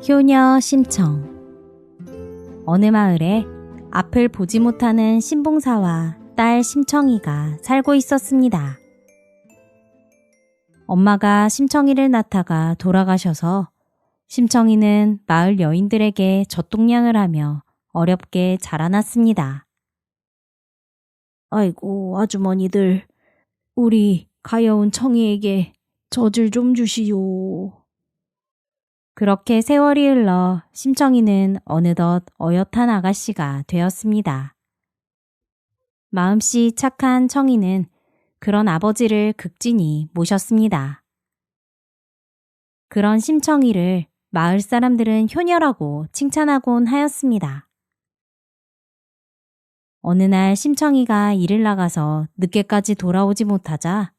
효녀 심청. 어느 마을에 앞을 보지 못하는 신봉사와 딸 심청이가 살고 있었습니다. 엄마가 심청이를 낳다가 돌아가셔서 심청이는 마을 여인들에게 젖동량을 하며 어렵게 자라났습니다. 아이고, 아주머니들, 우리 가여운 청이에게 젖을 좀 주시오. 그렇게 세월이 흘러 심청이는 어느덧 어엿한 아가씨가 되었습니다. 마음씨 착한 청이는 그런 아버지를 극진히 모셨습니다. 그런 심청이를 마을 사람들은 효녀라고 칭찬하곤 하였습니다. 어느 날 심청이가 일을 나가서 늦게까지 돌아오지 못하자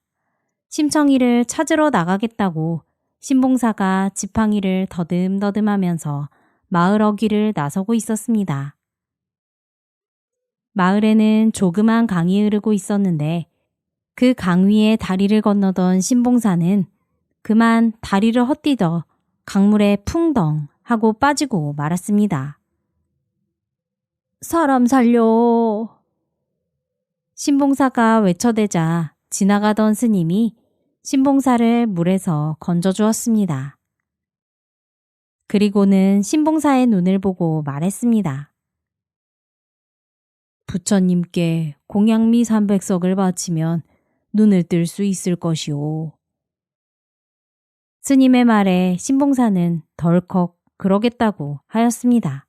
심청이를 찾으러 나가겠다고 신봉사가 지팡이를 더듬더듬하면서 마을 어귀를 나서고 있었습니다. 마을에는 조그만 강이 흐르고 있었는데 그 강 위에 다리를 건너던 신봉사는 그만 다리를 헛디뎌 강물에 풍덩 하고 빠지고 말았습니다. 사람 살려! 신봉사가 외쳐대자 지나가던 스님이 신봉사를 물에서 건져주었습니다. 그리고는 신봉사의 눈을 보고 말했습니다. 부처님께 공양미 300석을 바치면 눈을 뜰 수 있을 것이오. 스님의 말에 신봉사는 덜컥 그러겠다고 하였습니다.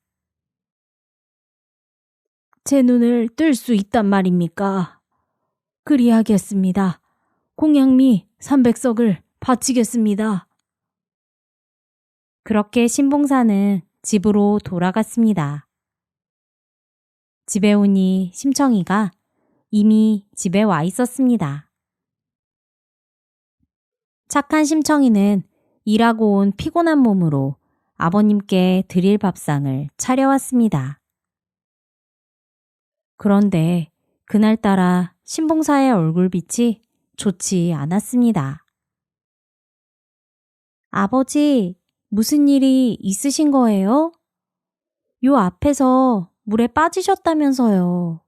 제 눈을 뜰 수 있단 말입니까? 그리하겠습니다. 공양미 300석을 바치겠습니다. 그렇게 신봉사는 집으로 돌아갔습니다. 집에 오니 심청이가 이미 집에 와 있었습니다. 착한 심청이는 일하고 온 피곤한 몸으로 아버님께 드릴 밥상을 차려왔습니다. 그런데 그날따라 신봉사의 얼굴빛이 좋지 않았습니다. 아버지, 무슨 일이 있으신 거예요? 요 앞에서 물에 빠지셨다면서요.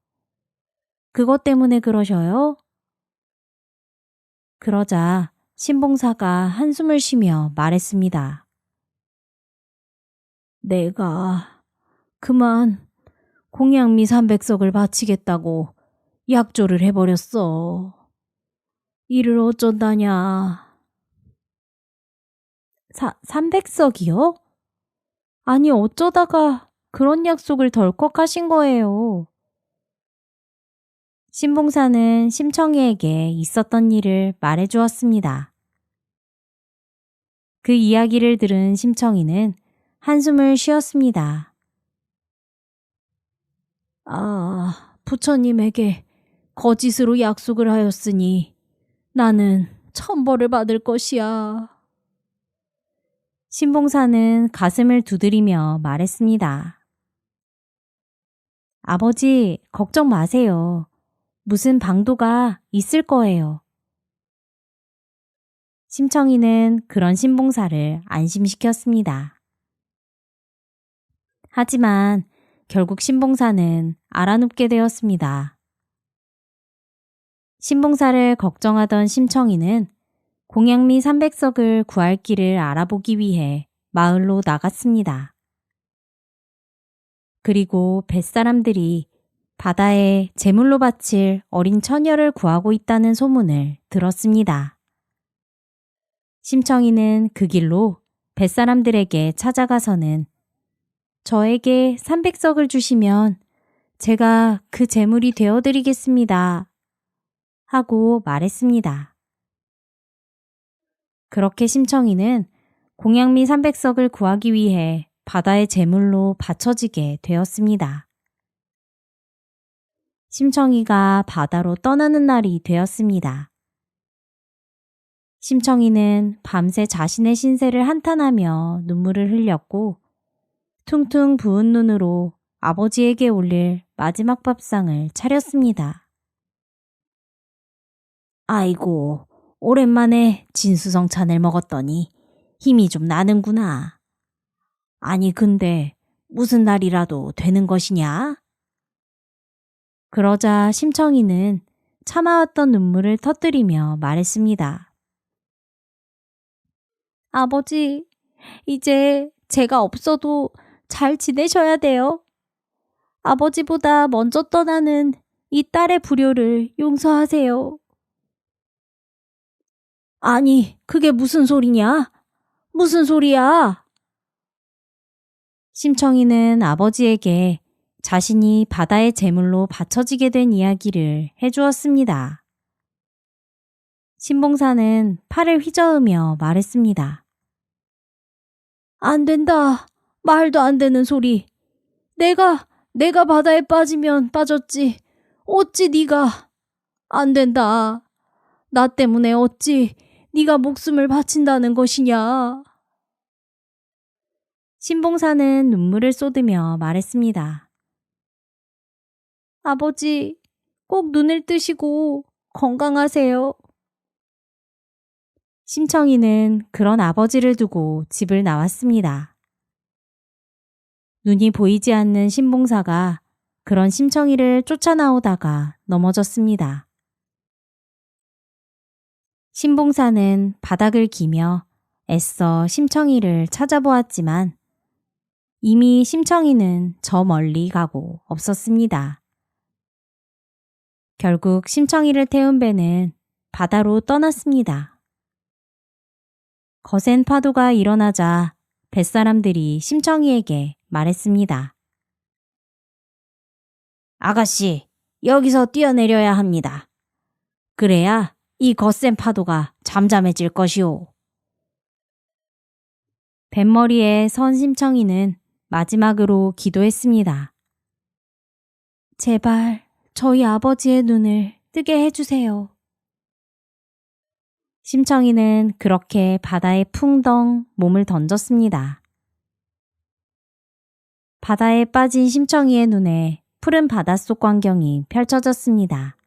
그것 때문에 그러셔요? 그러자 신봉사가 한숨을 쉬며 말했습니다. 내가 그만 공양미 300석을 바치겠다고 약조를 해버렸어. 이를 어쩐다냐. 300석이요? 아니 어쩌다가 그런 약속을 덜컥 하신 거예요. 신봉사는 심청이에게 있었던 일을 말해주었습니다. 그 이야기를 들은 심청이는 한숨을 쉬었습니다. 아, 부처님에게 거짓으로 약속을 하였으니 나는 천벌을 받을 것이야. 신봉사는 가슴을 두드리며 말했습니다. 아버지, 걱정 마세요. 무슨 방도가 있을 거예요. 심청이는 그런 신봉사를 안심시켰습니다. 하지만 결국 신봉사는 알아눕게 되었습니다. 신봉사를 걱정하던 심청이는 공양미 300석을 구할 길을 알아보기 위해 마을로 나갔습니다. 그리고 뱃사람들이 바다에 제물로 바칠 어린 처녀를 구하고 있다는 소문을 들었습니다. 심청이는 그 길로 뱃사람들에게 찾아가서는 저에게 300석을 주시면 제가 그 제물이 되어드리겠습니다. 하고 말했습니다. 그렇게 심청이는 공양미 300석을 구하기 위해 바다의 제물로 바쳐지게 되었습니다. 심청이가 바다로 떠나는 날이 되었습니다. 심청이는 밤새 자신의 신세를 한탄하며 눈물을 흘렸고 퉁퉁 부은 눈으로 아버지에게 올릴 마지막 밥상을 차렸습니다. 아이고, 오랜만에 진수성찬을 먹었더니 힘이 좀 나는구나. 아니, 근데 무슨 날이라도 되는 것이냐? 그러자 심청이는 참아왔던 눈물을 터뜨리며 말했습니다. 아버지, 이제 제가 없어도 잘 지내셔야 돼요. 아버지보다 먼저 떠나는 이 딸의 불효를 용서하세요. 아니, 그게 무슨 소리냐? 무슨 소리야? 심청이는 아버지에게 자신이 바다의 제물로 바쳐지게 된 이야기를 해주었습니다. 신봉사는 팔을 휘저으며 말했습니다. 안 된다. 말도 안 되는 소리. 내가 바다에 빠지면 빠졌지. 어찌 네가. 안 된다. 나 때문에 어찌 네가 목숨을 바친다는 것이냐. 신봉사는 눈물을 쏟으며 말했습니다. 아버지, 꼭 눈을 뜨시고 건강하세요. 심청이는 그런 아버지를 두고 집을 나왔습니다. 눈이 보이지 않는 신봉사가 그런 심청이를 쫓아나오다가 넘어졌습니다. 신봉사는 바닥을 기며 애써 심청이를 찾아보았지만 이미 심청이는 저 멀리 가고 없었습니다. 결국 심청이를 태운 배는 바다로 떠났습니다. 거센 파도가 일어나자 뱃사람들이 심청이에게 말했습니다. 아가씨, 여기서 뛰어내려야 합니다. 그래야 이 거센 파도가 잠잠해질 것이오. 뱃머리에 선 심청이는 마지막으로 기도했습니다. 제발 저희 아버지의 눈을 뜨게 해주세요. 심청이는 그렇게 바다에 풍덩 몸을 던졌습니다. 바다에 빠진 심청이의 눈에 푸른 바닷속 광경이 펼쳐졌습니다.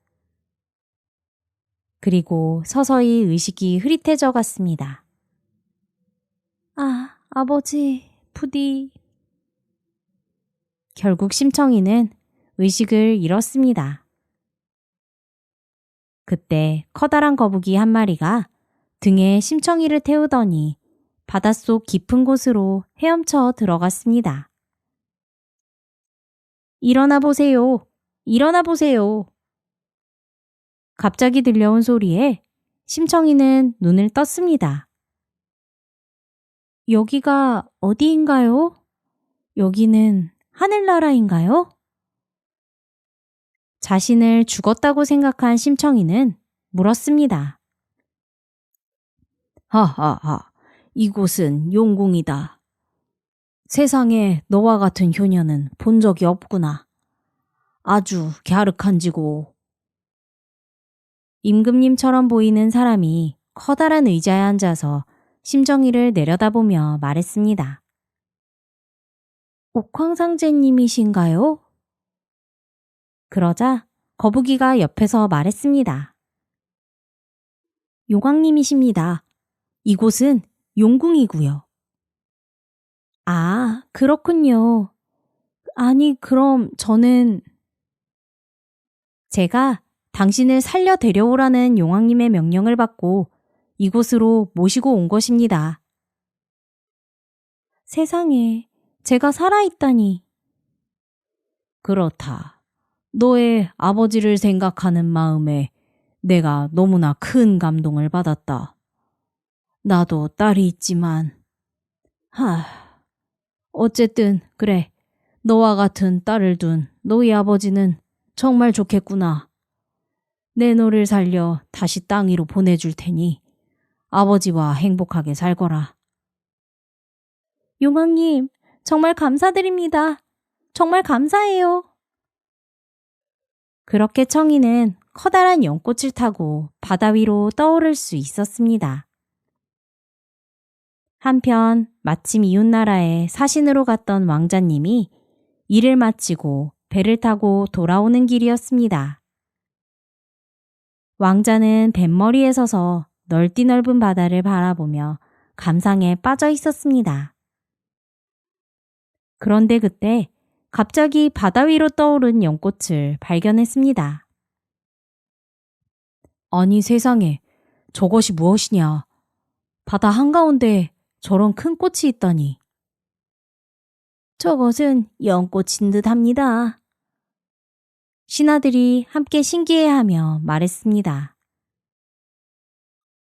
그리고 서서히 의식이 흐릿해져 갔습니다. 아, 아버지, 부디. 결국 심청이는 의식을 잃었습니다. 그때 커다란 거북이 한 마리가 등에 심청이를 태우더니 바닷속 깊은 곳으로 헤엄쳐 들어갔습니다. 일어나 보세요. 일어나 보세요. 갑자기 들려온 소리에 심청이는 눈을 떴습니다. 여기가 어디인가요? 여기는 하늘나라인가요? 자신을 죽었다고 생각한 심청이는 물었습니다. 하하하, 이곳은 용궁이다. 세상에 너와 같은 효녀는 본 적이 없구나. 아주 갸륵한지고. 임금님처럼 보이는 사람이 커다란 의자에 앉아서 심청이를 내려다보며 말했습니다. 옥황상제님이신가요? 그러자 거북이가 옆에서 말했습니다. 용왕님이십니다. 이곳은 용궁이고요. 아, 그렇군요. 아니, 그럼 저는 제가 당신을 살려 데려오라는 용왕님의 명령을 받고 이곳으로 모시고 온 것입니다. 세상에, 제가 살아있다니. 그렇다. 너의 아버지를 생각하는 마음에 내가 너무나 큰 감동을 받았다. 나도 딸이 있지만, 어쨌든 그래. 너와 같은 딸을 둔 너희 아버지는 정말 좋겠구나. 내 너를 살려 다시 땅 위로 보내줄 테니 아버지와 행복하게 살거라. 용왕님, 정말 감사드립니다. 정말 감사해요. 그렇게 청이는 커다란 연꽃을 타고 바다 위로 떠오를 수 있었습니다. 한편 마침 이웃나라에 사신으로 갔던 왕자님이 일을 마치고 배를 타고 돌아오는 길이었습니다. 왕자는 뱃머리에 서서 넓디 넓은 바다를 바라보며 감상에 빠져 있었습니다. 그런데 그때 갑자기 바다 위로 떠오른 연꽃을 발견했습니다. 아니 세상에, 저것이 무엇이냐. 바다 한가운데 저런 큰 꽃이 있다니. 저것은 연꽃인 듯 합니다. 신하들이 함께 신기해하며 말했습니다.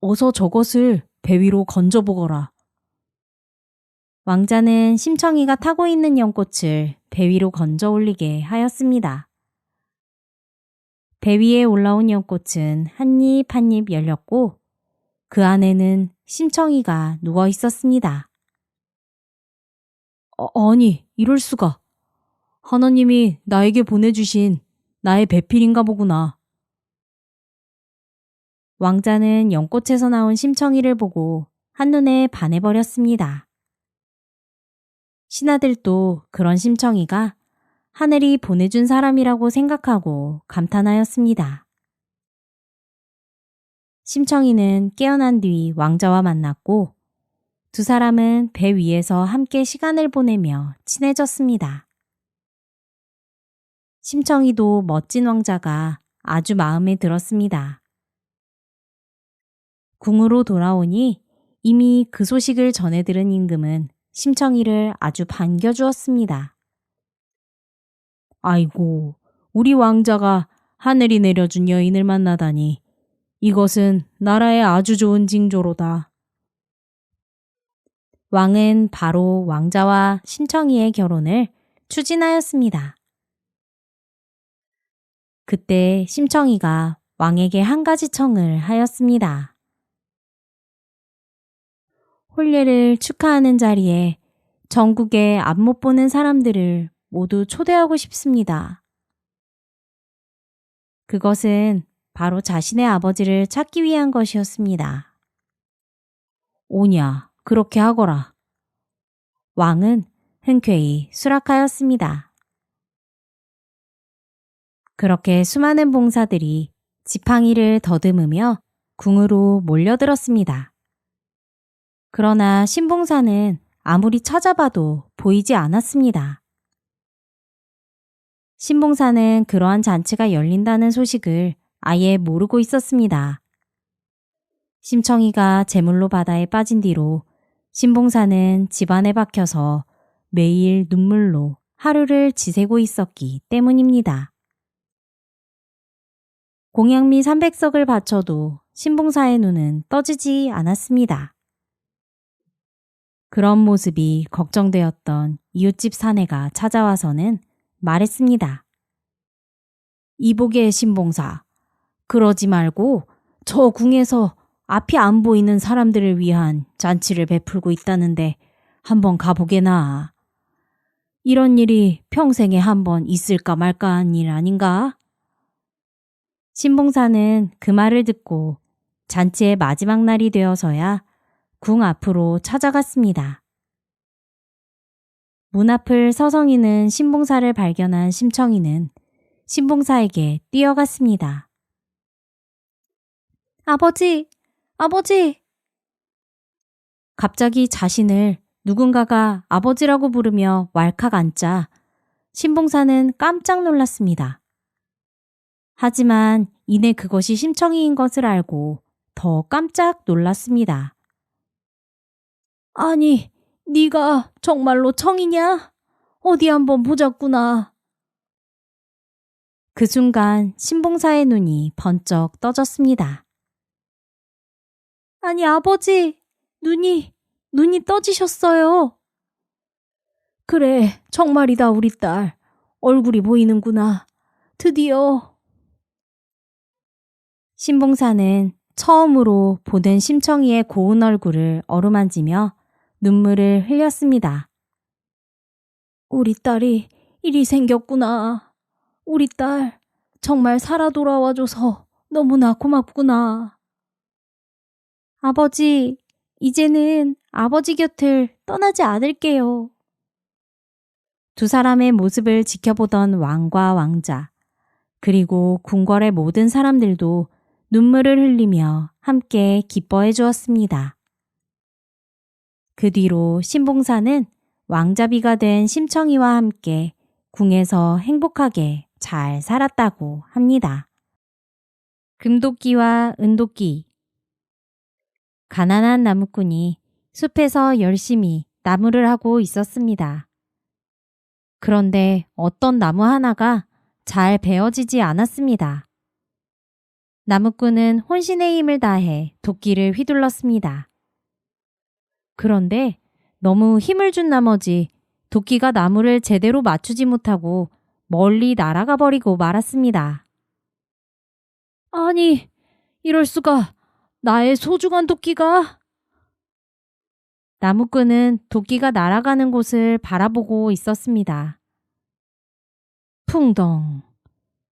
어서 저것을 배 위로 건져보거라. 왕자는 심청이가 타고 있는 연꽃을 배 위로 건져 올리게 하였습니다. 배 위에 올라온 연꽃은 한 입 한 입 열렸고 그 안에는 심청이가 누워 있었습니다. 아니, 이럴 수가. 하나님이 나에게 보내주신 나의 배필인가 보구나. 왕자는 연꽃에서 나온 심청이를 보고 한눈에 반해버렸습니다. 신하들도 그런 심청이가 하늘이 보내준 사람이라고 생각하고 감탄하였습니다. 심청이는 깨어난 뒤 왕자와 만났고 두 사람은 배 위에서 함께 시간을 보내며 친해졌습니다. 심청이도 멋진 왕자가 아주 마음에 들었습니다. 궁으로 돌아오니 이미 그 소식을 전해 들은 임금은 심청이를 아주 반겨주었습니다. 아이고, 우리 왕자가 하늘이 내려준 여인을 만나다니 이것은 나라에 아주 좋은 징조로다. 왕은 바로 왕자와 심청이의 결혼을 추진하였습니다. 그때 심청이가 왕에게 한 가지 청을 하였습니다. 혼례를 축하하는 자리에 전국의 앞 못 보는 사람들을 모두 초대하고 싶습니다. 그것은 바로 자신의 아버지를 찾기 위한 것이었습니다. 오냐, 그렇게 하거라. 왕은 흔쾌히 수락하였습니다. 그렇게 수많은 봉사들이 지팡이를 더듬으며 궁으로 몰려들었습니다. 그러나 신봉사는 아무리 찾아봐도 보이지 않았습니다. 신봉사는 그러한 잔치가 열린다는 소식을 아예 모르고 있었습니다. 심청이가 제물로 바다에 빠진 뒤로 신봉사는 집안에 박혀서 매일 눈물로 하루를 지새고 있었기 때문입니다. 공양미 300석을 바쳐도 신봉사의 눈은 떠지지 않았습니다. 그런 모습이 걱정되었던 이웃집 사내가 찾아와서는 말했습니다. 이복의 신봉사, 그러지 말고 저 궁에서 앞이 안 보이는 사람들을 위한 잔치를 베풀고 있다는데 한번 가보게나. 이런 일이 평생에 한번 있을까 말까 한 일 아닌가? 신봉사는 그 말을 듣고 잔치의 마지막 날이 되어서야 궁 앞으로 찾아갔습니다. 문 앞을 서성이는 신봉사를 발견한 심청이는 신봉사에게 뛰어갔습니다. 아버지! 아버지! 갑자기 자신을 누군가가 아버지라고 부르며 왈칵 앉자 신봉사는 깜짝 놀랐습니다. 하지만 이내 그것이 심청이인 것을 알고 더 깜짝 놀랐습니다. 아니, 네가 정말로 청이냐? 어디 한번 보자꾸나. 그 순간 신봉사의 눈이 번쩍 떠졌습니다. 아니 아버지, 눈이 떠지셨어요. 그래, 정말이다 우리 딸. 얼굴이 보이는구나. 드디어. 신봉사는 처음으로 보던 심청이의 고운 얼굴을 어루만지며 눈물을 흘렸습니다. 우리 딸이 일이 생겼구나. 우리 딸 정말 살아 돌아와줘서 너무나 고맙구나. 아버지, 이제는 아버지 곁을 떠나지 않을게요. 두 사람의 모습을 지켜보던 왕과 왕자, 그리고 궁궐의 모든 사람들도 눈물을 흘리며 함께 기뻐해 주었습니다. 그 뒤로 신봉사는 왕자비가 된 심청이와 함께 궁에서 행복하게 잘 살았다고 합니다. 금도끼와 은도끼. 가난한 나무꾼이 숲에서 열심히 나무를 하고 있었습니다. 그런데 어떤 나무 하나가 잘 베어지지 않았습니다. 나무꾼은 혼신의 힘을 다해 도끼를 휘둘렀습니다. 그런데 너무 힘을 준 나머지 도끼가 나무를 제대로 맞추지 못하고 멀리 날아가 버리고 말았습니다. 아니, 이럴 수가. 나의 소중한 도끼가. 나무꾼은 도끼가 날아가는 곳을 바라보고 있었습니다. 풍덩.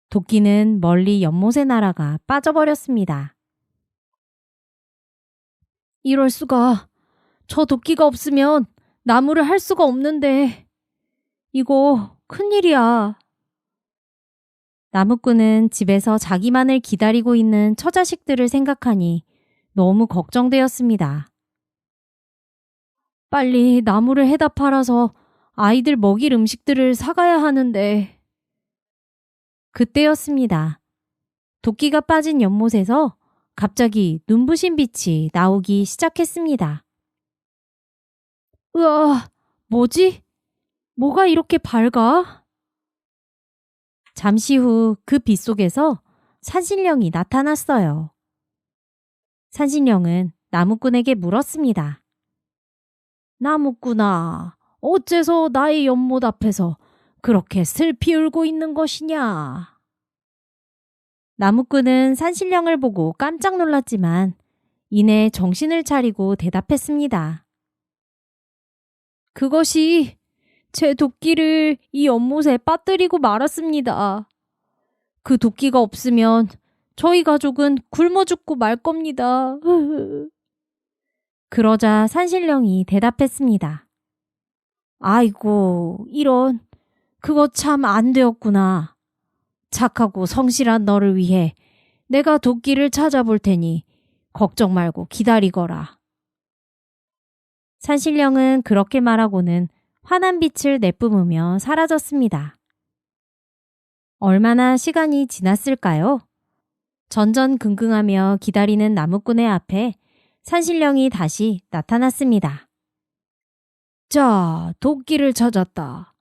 도끼는 멀리 연못에 날아가 빠져버렸습니다. 이럴 수가. 저 도끼가 없으면 나무를 할 수가 없는데. 이거 큰일이야. 나무꾼은 집에서 자기만을 기다리고 있는 처자식들을 생각하니 너무 걱정되었습니다. 빨리 나무를 해다 팔아서 아이들 먹일 음식들을 사가야 하는데. 그때였습니다. 도끼가 빠진 연못에서 갑자기 눈부신 빛이 나오기 시작했습니다. 으아, 뭐지? 뭐가 이렇게 밝아? 잠시 후 그 빛 속에서 산신령이 나타났어요. 산신령은 나무꾼에게 물었습니다. 나무꾼아, 어째서 나의 연못 앞에서 그렇게 슬피 울고 있는 것이냐? 나무꾼은 산신령을 보고 깜짝 놀랐지만 이내 정신을 차리고 대답했습니다. 그것이 제 도끼를 이 연못에 빠뜨리고 말았습니다. 그 도끼가 없으면 저희 가족은 굶어 죽고 말 겁니다. 그러자 산신령이 대답했습니다. 아이고, 이런. 그거 참 안 되었구나. 착하고 성실한 너를 위해 내가 도끼를 찾아볼 테니 걱정 말고 기다리거라. 산신령은 그렇게 말하고는 환한 빛을 내뿜으며 사라졌습니다. 얼마나 시간이 지났을까요? 전전긍긍하며 기다리는 나무꾼의 앞에 산신령이 다시 나타났습니다. 자, 도끼를 찾았다.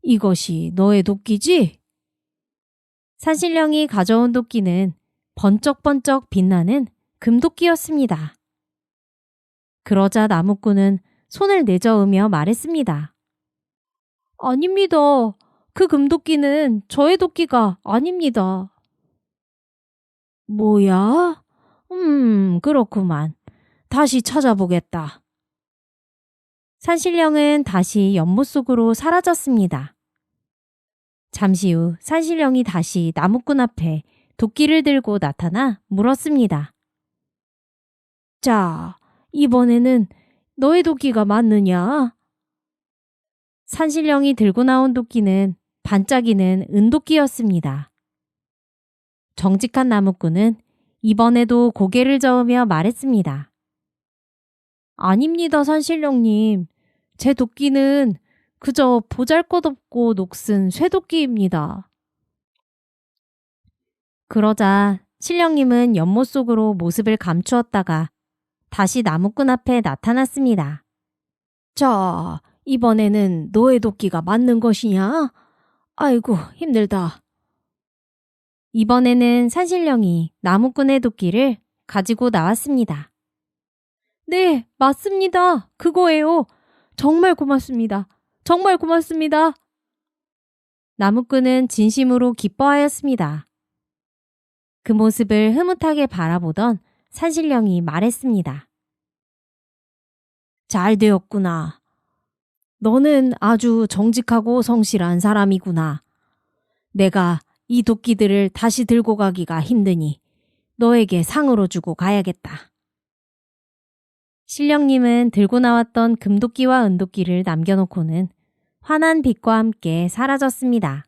이것이 너의 도끼지? 산신령이 가져온 도끼는 번쩍번쩍 빛나는 금도끼였습니다. 그러자 나무꾼은 손을 내저으며 말했습니다. 아닙니다. 그 금도끼는 저의 도끼가 아닙니다. 뭐야? 그렇구만. 다시 찾아보겠다. 산신령은 다시 연못 속으로 사라졌습니다. 잠시 후 산신령이 다시 나무꾼 앞에 도끼를 들고 나타나 물었습니다. 자, 이번에는 너의 도끼가 맞느냐? 산신령이 들고 나온 도끼는 반짝이는 은도끼였습니다. 정직한 나무꾼은 이번에도 고개를 저으며 말했습니다. 아닙니다, 산신령님. 제 도끼는 그저 보잘것없고 녹슨 쇠도끼입니다. 그러자 신령님은 연못 속으로 모습을 감추었다가 다시 나무꾼 앞에 나타났습니다. 자, 이번에는 너의 도끼가 맞는 것이냐? 아이고, 힘들다. 이번에는 산신령이 나무꾼의 도끼를 가지고 나왔습니다. 네, 맞습니다. 그거예요. 정말 고맙습니다. 정말 고맙습니다. 나무꾼은 진심으로 기뻐하였습니다. 그 모습을 흐뭇하게 바라보던 산신령이 말했습니다. 잘 되었구나. 너는 아주 정직하고 성실한 사람이구나. 내가 이 도끼들을 다시 들고 가기가 힘드니 너에게 상으로 주고 가야겠다. 신령님은 들고 나왔던 금도끼와 은도끼를 남겨놓고는 환한 빛과 함께 사라졌습니다.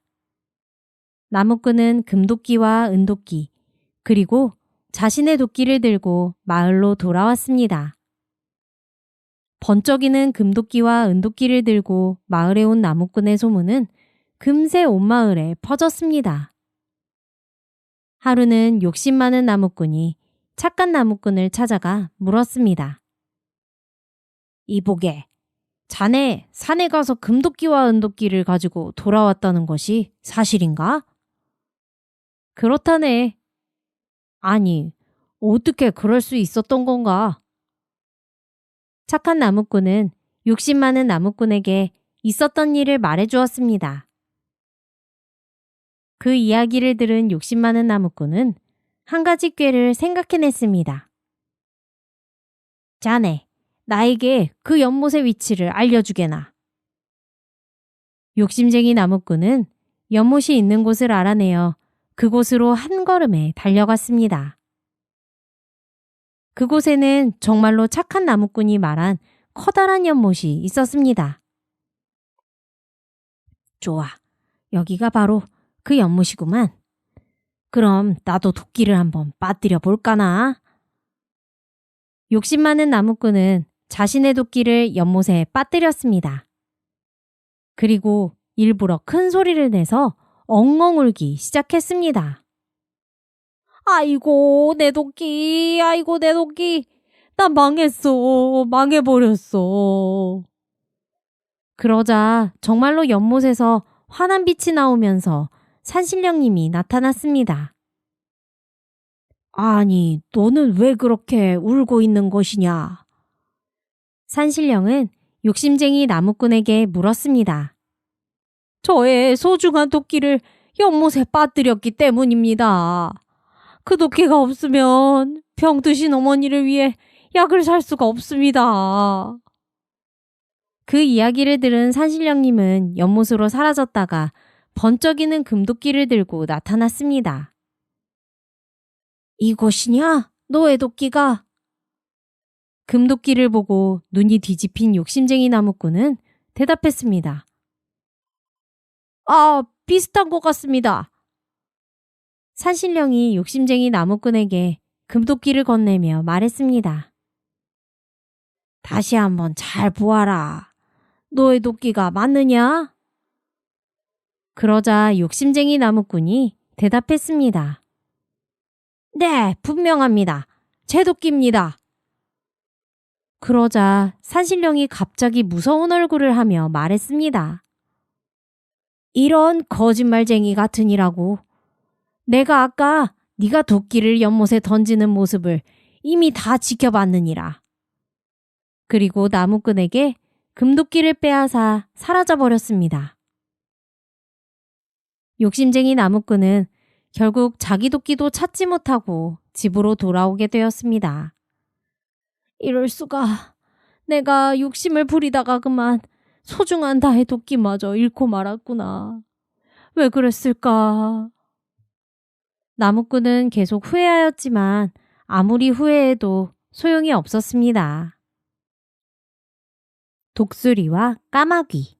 나무꾼은 금도끼와 은도끼, 그리고 자신의 도끼를 들고 마을로 돌아왔습니다. 번쩍이는 금도끼와 은도끼를 들고 마을에 온 나무꾼의 소문은 금세 온 마을에 퍼졌습니다. 하루는 욕심 많은 나무꾼이 착한 나무꾼을 찾아가 물었습니다. 이보게, 자네 산에 가서 금도끼와 은도끼를 가지고 돌아왔다는 것이 사실인가? 그렇다네. 아니, 어떻게 그럴 수 있었던 건가? 착한 나무꾼은 욕심 많은 나무꾼에게 있었던 일을 말해주었습니다. 그 이야기를 들은 욕심 많은 나무꾼은 한 가지 꾀를 생각해냈습니다. 자네, 나에게 그 연못의 위치를 알려주게나. 욕심쟁이 나무꾼은 연못이 있는 곳을 알아내어 그곳으로 한 걸음에 달려갔습니다. 그곳에는 정말로 착한 나무꾼이 말한 커다란 연못이 있었습니다. 좋아, 여기가 바로 그 연못이구만. 그럼 나도 도끼를 한번 빠뜨려 볼까나? 욕심 많은 나무꾼은 자신의 도끼를 연못에 빠뜨렸습니다. 그리고 일부러 큰 소리를 내서 엉엉 울기 시작했습니다. 아이고 내 도끼, 아이고 내 도끼, 나 망했어, 망해버렸어. 그러자 정말로 연못에서 환한 빛이 나오면서 산신령님이 나타났습니다. 아니, 너는 왜 그렇게 울고 있는 것이냐? 산신령은 욕심쟁이 나무꾼에게 물었습니다. 저의 소중한 도끼를 연못에 빠뜨렸기 때문입니다. 그 도끼가 없으면 병드신 어머니를 위해 약을 살 수가 없습니다. 그 이야기를 들은 산신령님은 연못으로 사라졌다가 번쩍이는 금도끼를 들고 나타났습니다. 이것이냐? 너의 도끼가? 금도끼를 보고 눈이 뒤집힌 욕심쟁이 나무꾼은 대답했습니다. 아, 비슷한 것 같습니다. 산신령이 욕심쟁이 나무꾼에게 금도끼를 건네며 말했습니다. 다시 한번 잘 보아라. 너의 도끼가 맞느냐? 그러자 욕심쟁이 나무꾼이 대답했습니다. 네, 분명합니다. 제 도끼입니다. 그러자 산신령이 갑자기 무서운 얼굴을 하며 말했습니다. 이런 거짓말쟁이 같으니라고. 내가 아까 네가 도끼를 연못에 던지는 모습을 이미 다 지켜봤느니라. 그리고 나무꾼에게 금도끼를 빼앗아 사라져버렸습니다. 욕심쟁이 나무꾼은 결국 자기 도끼도 찾지 못하고 집으로 돌아오게 되었습니다. 이럴 수가. 내가 욕심을 부리다가 그만 소중한 나의 도끼마저 잃고 말았구나. 왜 그랬을까? 나무꾼은 계속 후회하였지만 아무리 후회해도 소용이 없었습니다. 독수리와 까마귀.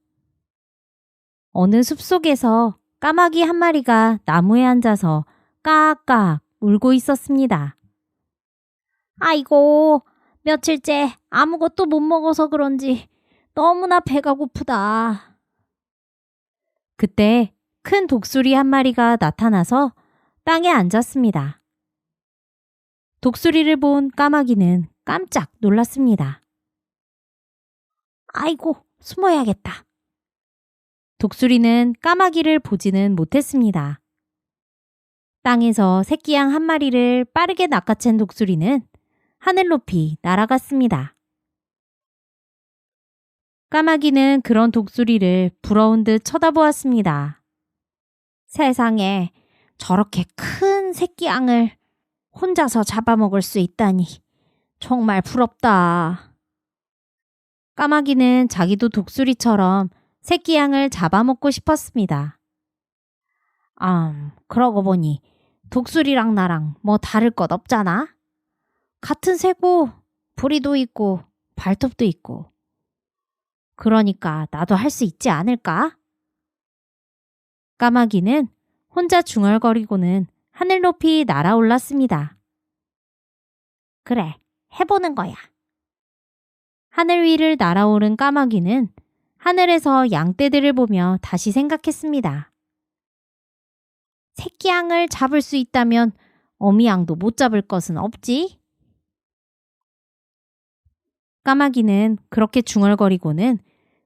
어느 숲속에서 까마귀 한 마리가 나무에 앉아서 까악 울고 있었습니다. 아이고, 며칠째 아무것도 못 먹어서 그런지 너무나 배가 고프다. 그때 큰 독수리 한 마리가 나타나서 땅에 앉았습니다. 독수리를 본 까마귀는 깜짝 놀랐습니다. 아이고, 숨어야겠다. 독수리는 까마귀를 보지는 못했습니다. 땅에서 새끼양 한 마리를 빠르게 낚아챈 독수리는 하늘 높이 날아갔습니다. 까마귀는 그런 독수리를 부러운 듯 쳐다보았습니다. 세상에 저렇게 큰 새끼양을 혼자서 잡아먹을 수 있다니 정말 부럽다. 까마귀는 자기도 독수리처럼 새끼양을 잡아먹고 싶었습니다. 그러고 보니 독수리랑 나랑 뭐 다를 것 없잖아? 같은 새고 부리도 있고 발톱도 있고. 그러니까 나도 할 수 있지 않을까? 까마귀는 혼자 중얼거리고는 하늘 높이 날아올랐습니다. 그래, 해보는 거야. 하늘 위를 날아오른 까마귀는 하늘에서 양떼들을 보며 다시 생각했습니다. 새끼 양을 잡을 수 있다면 어미 양도 못 잡을 것은 없지? 까마귀는 그렇게 중얼거리고는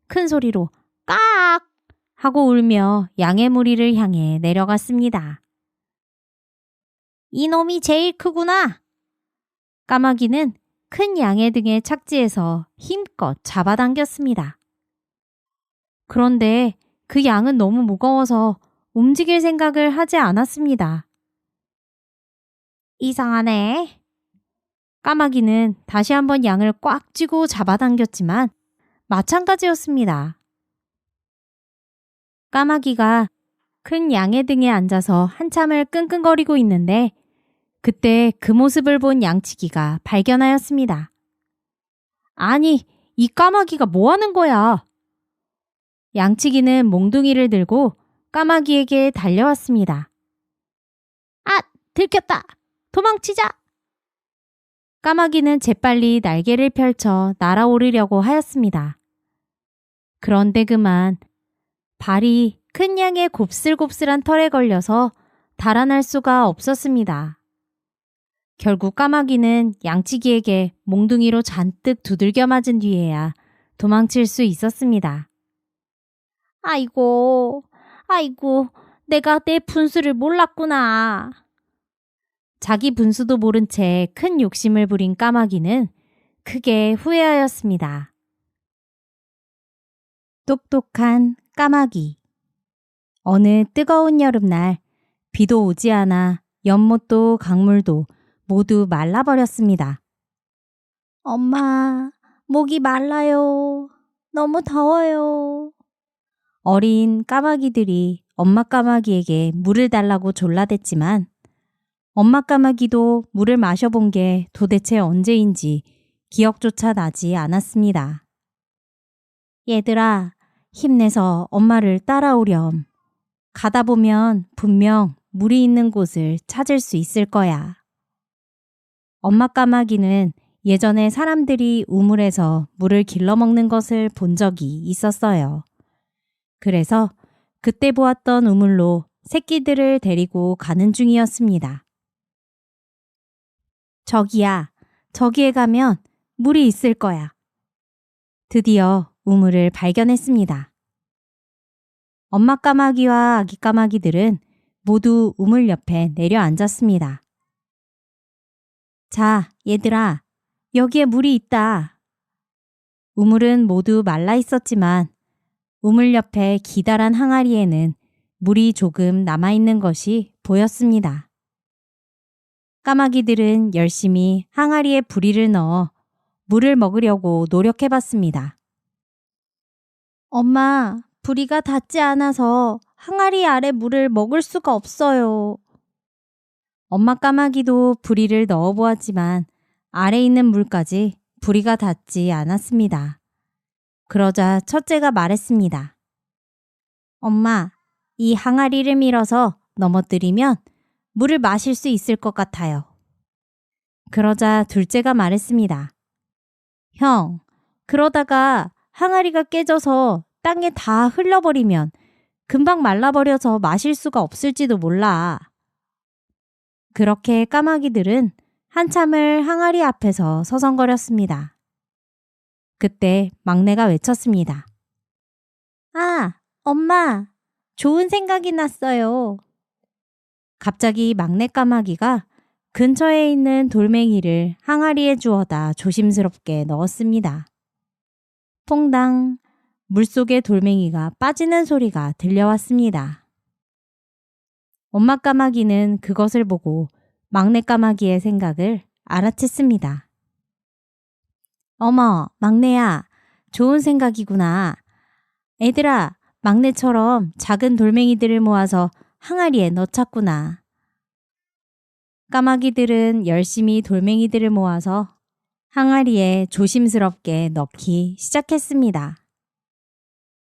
큰 소리로 깍! 하고 울며 양의 무리를 향해 내려갔습니다. 이놈이 제일 크구나! 까마귀는 큰 양의 등에 착지해서 힘껏 잡아당겼습니다. 그런데 그 양은 너무 무거워서 움직일 생각을 하지 않았습니다. 이상하네. 까마귀는 다시 한번 양을 꽉 쥐고 잡아당겼지만 마찬가지였습니다. 까마귀가 큰 양의 등에 앉아서 한참을 끙끙거리고 있는데 그때 그 모습을 본 양치기가 발견하였습니다. 아니, 이 까마귀가 뭐 하는 거야? 양치기는 몽둥이를 들고 까마귀에게 달려왔습니다. 아, 들켰다! 도망치자! 까마귀는 재빨리 날개를 펼쳐 날아오르려고 하였습니다. 그런데 그만 발이 큰 양의 곱슬곱슬한 털에 걸려서 달아날 수가 없었습니다. 결국 까마귀는 양치기에게 몽둥이로 잔뜩 두들겨 맞은 뒤에야 도망칠 수 있었습니다. 아이고, 내가 내 분수를 몰랐구나. 자기 분수도 모른 채 큰 욕심을 부린 까마귀는 크게 후회하였습니다. 똑똑한 까마귀. 어느 뜨거운 여름날 비도 오지 않아 연못도 강물도 모두 말라버렸습니다. 엄마, 목이 말라요. 너무 더워요. 어린 까마귀들이 엄마 까마귀에게 물을 달라고 졸라댔지만 엄마 까마귀도 물을 마셔본 게 도대체 언제인지 기억조차 나지 않았습니다. 얘들아, 힘내서 엄마를 따라오렴. 가다 보면 분명 물이 있는 곳을 찾을 수 있을 거야. 엄마 까마귀는 예전에 사람들이 우물에서 물을 길러먹는 것을 본 적이 있었어요. 그래서 그때 보았던 우물로 새끼들을 데리고 가는 중이었습니다. 저기야, 저기에 가면 물이 있을 거야. 드디어 우물을 발견했습니다. 엄마 까마귀와 아기 까마귀들은 모두 우물 옆에 내려앉았습니다. 자, 얘들아, 여기에 물이 있다. 우물은 모두 말라 있었지만 우물 옆에 기다란 항아리에는 물이 조금 남아있는 것이 보였습니다. 까마귀들은 열심히 항아리에 부리를 넣어 물을 먹으려고 노력해봤습니다. 엄마, 부리가 닿지 않아서 항아리 아래 물을 먹을 수가 없어요. 엄마 까마귀도 부리를 넣어보았지만 아래 있는 물까지 부리가 닿지 않았습니다. 그러자 첫째가 말했습니다. 엄마, 이 항아리를 밀어서 넘어뜨리면 물을 마실 수 있을 것 같아요. 그러자 둘째가 말했습니다. 형, 그러다가 항아리가 깨져서 땅에 다 흘러버리면 금방 말라버려서 마실 수가 없을지도 몰라. 그렇게 까마귀들은 한참을 항아리 앞에서 서성거렸습니다. 그때 막내가 외쳤습니다. 아, 엄마, 좋은 생각이 났어요. 갑자기 막내 까마귀가 근처에 있는 돌멩이를 항아리에 주워다 조심스럽게 넣었습니다. 퐁당, 물속에 돌멩이가 빠지는 소리가 들려왔습니다. 엄마 까마귀는 그것을 보고 막내 까마귀의 생각을 알아챘습니다. 어머, 막내야, 좋은 생각이구나. 애들아, 막내처럼 작은 돌멩이들을 모아서 항아리에 넣자꾸나. 까마귀들은 열심히 돌멩이들을 모아서 항아리에 조심스럽게 넣기 시작했습니다.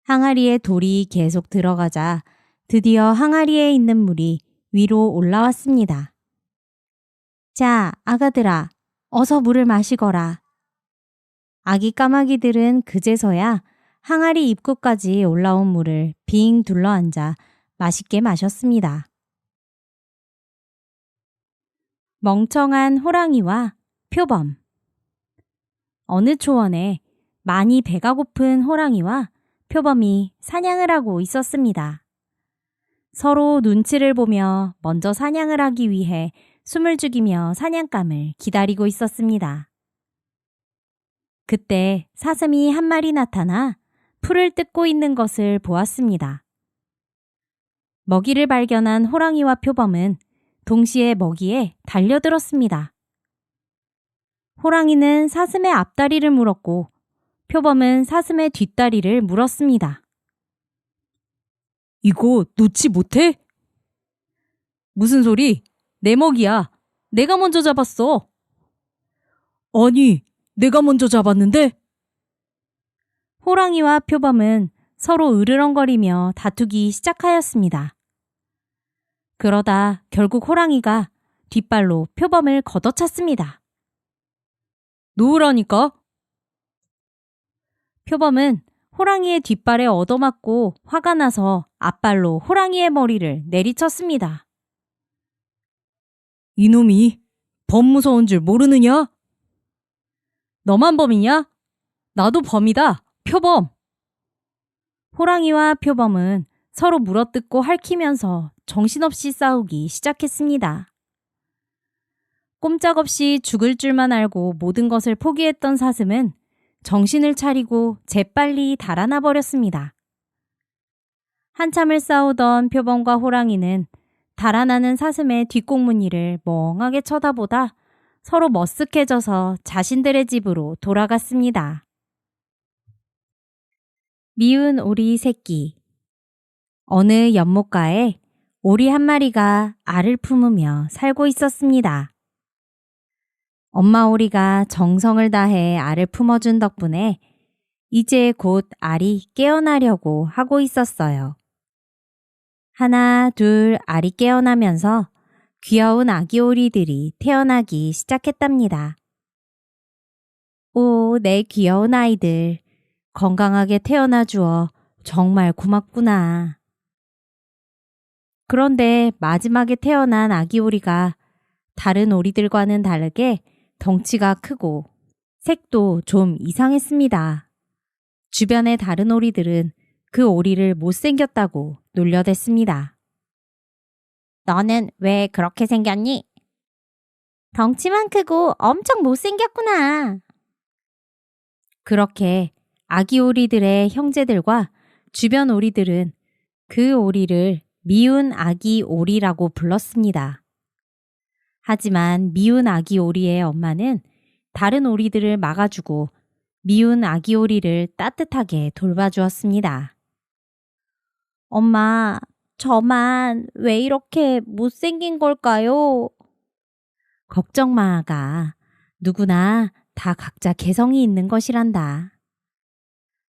항아리에 돌이 계속 들어가자 드디어 항아리에 있는 물이 위로 올라왔습니다. 자, 아가들아, 어서 물을 마시거라. 아기 까마귀들은 그제서야 항아리 입구까지 올라온 물을 빙 둘러앉아 맛있게 마셨습니다. 멍청한 호랑이와 표범. 어느 초원에 많이 배가 고픈 호랑이와 표범이 사냥을 하고 있었습니다. 서로 눈치를 보며 먼저 사냥을 하기 위해 숨을 죽이며 사냥감을 기다리고 있었습니다. 그때 사슴이 한 마리 나타나 풀을 뜯고 있는 것을 보았습니다. 먹이를 발견한 호랑이와 표범은 동시에 먹이에 달려들었습니다. 호랑이는 사슴의 앞다리를 물었고 표범은 사슴의 뒷다리를 물었습니다. 이거 놓지 못해? 무슨 소리? 내 먹이야. 내가 먼저 잡았어. 아니, 내가 먼저 잡았는데? 호랑이와 표범은 서로 으르렁거리며 다투기 시작하였습니다. 그러다 결국 호랑이가 뒷발로 표범을 걷어찼습니다. 놓으라니까? 표범은 호랑이의 뒷발에 얻어맞고 화가 나서 앞발로 호랑이의 머리를 내리쳤습니다. 이놈이 범 무서운 줄 모르느냐? 너만 범이냐? 나도 범이다. 표범. 호랑이와 표범은 서로 물어뜯고 핥히면서 정신없이 싸우기 시작했습니다. 꼼짝없이 죽을 줄만 알고 모든 것을 포기했던 사슴은 정신을 차리고 재빨리 달아나 버렸습니다. 한참을 싸우던 표범과 호랑이는 달아나는 사슴의 뒷공무니를 멍하게 쳐다보다 서로 머쓱해져서 자신들의 집으로 돌아갔습니다. 미운 오리 새끼. 어느 연못가에 오리 한 마리가 알을 품으며 살고 있었습니다. 엄마 오리가 정성을 다해 알을 품어준 덕분에 이제 곧 알이 깨어나려고 하고 있었어요. 하나, 둘 알이 깨어나면서 귀여운 아기 오리들이 태어나기 시작했답니다. 오, 내 귀여운 아이들. 건강하게 태어나 주어 정말 고맙구나. 그런데 마지막에 태어난 아기 오리가 다른 오리들과는 다르게 덩치가 크고 색도 좀 이상했습니다. 주변의 다른 오리들은 그 오리를 못생겼다고 놀려댔습니다. 너는 왜 그렇게 생겼니? 덩치만 크고 엄청 못생겼구나. 그렇게 아기 오리들의 형제들과 주변 오리들은 그 오리를 미운 아기 오리라고 불렀습니다. 하지만 미운 아기 오리의 엄마는 다른 오리들을 막아주고 미운 아기 오리를 따뜻하게 돌봐주었습니다. 엄마, 저만 왜 이렇게 못생긴 걸까요? 걱정 마, 아가. 누구나 다 각자 개성이 있는 것이란다.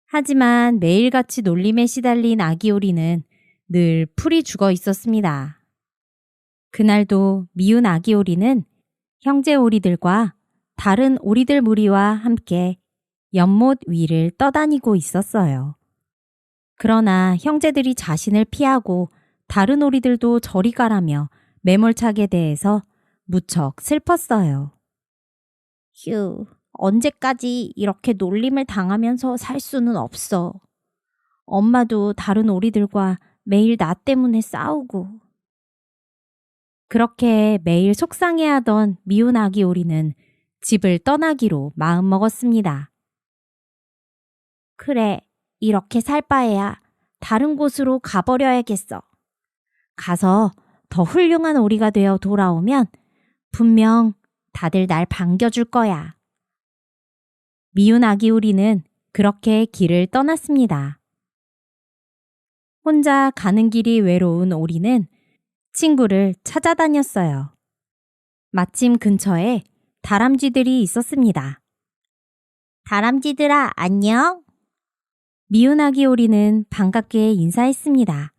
하지만 매일같이 놀림에 시달린 아기 오리는 늘 풀이 죽어 있었습니다. 그날도 미운 아기 오리는 형제 오리들과 다른 오리들 무리와 함께 연못 위를 떠다니고 있었어요. 그러나 형제들이 자신을 피하고 다른 오리들도 저리 가라며 매몰차게 대해서 무척 슬펐어요. 휴, 언제까지 이렇게 놀림을 당하면서 살 수는 없어. 엄마도 다른 오리들과 매일 나 때문에 싸우고. 그렇게 매일 속상해하던 미운 아기 오리는 집을 떠나기로 마음먹었습니다. 그래, 이렇게 살 바에야 다른 곳으로 가버려야겠어. 가서 더 훌륭한 오리가 되어 돌아오면 분명 다들 날 반겨줄 거야. 미운 아기 오리는 그렇게 길을 떠났습니다. 혼자 가는 길이 외로운 오리는 친구를 찾아다녔어요. 마침 근처에 다람쥐들이 있었습니다. 다람쥐들아, 안녕? 미운 아기 오리는 반갑게 인사했습니다.